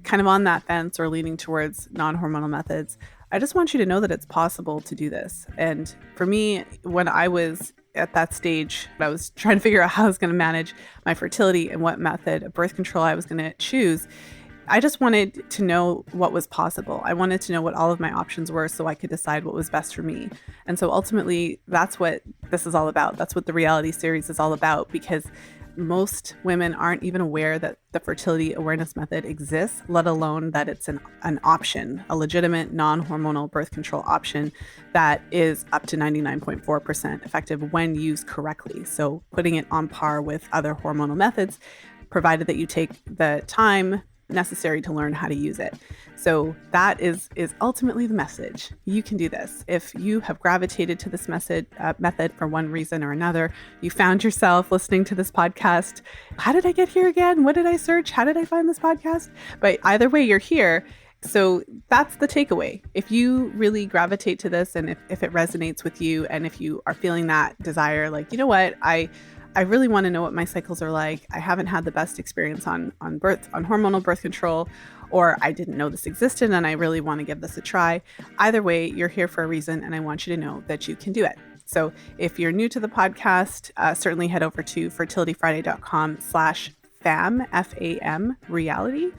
kind of on that fence or leaning towards non-hormonal methods, I just want you to know that it's possible to do this. And for me, when I was at that stage, I was trying to figure out how I was going to manage my fertility and what method of birth control I was going to choose. I just wanted to know what was possible. I wanted to know what all of my options were so I could decide what was best for me. And so ultimately, that's what this is all about. That's what the reality series is all about, because most women aren't even aware that the fertility awareness method exists, let alone that it's an option, a legitimate non-hormonal birth control option that is up to 99.4% effective when used correctly. So putting it on par with other hormonal methods, provided that you take the time necessary to learn how to use it. So that is ultimately the message. You can do this. If you have gravitated to this method for one reason or another, you found yourself listening to this podcast. How did I get here again? What did I search? How did I find this podcast? But either way, you're here. So that's the takeaway. If you really gravitate to this and if it resonates with you, and if you are feeling that desire, like, you know what, I really want to know what my cycles are like. I haven't had the best experience on hormonal birth control, or I didn't know this existed and I really want to give this a try. Either way, you're here for a reason, and I want you to know that you can do it. So if you're new to the podcast, certainly head over to fertilityfriday.com/FAM, FAM reality.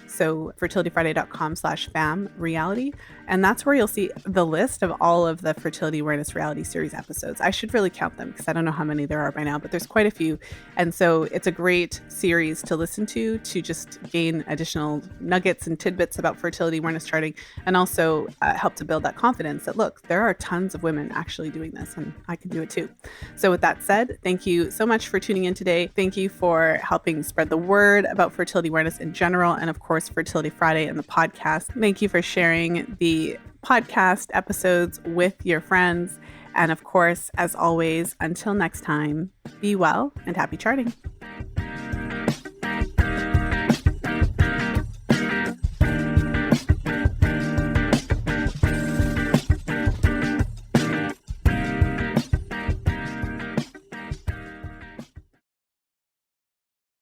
So fertilityfriday.com/FAM reality. And that's where you'll see the list of all of the Fertility Awareness Reality Series episodes. I should really count them because I don't know how many there are by now, but there's quite a few. And so it's a great series to listen to just gain additional nuggets and tidbits about fertility awareness charting, and also help to build that confidence that, look, there are tons of women actually doing this and I can do it too. So with that said, thank you so much for tuning in today. Thank you for helping spread the word about fertility awareness in general, and of course, Fertility Friday and the podcast. Thank you for sharing the podcast episodes with your friends. And of course, as always, until next time, be well and happy charting.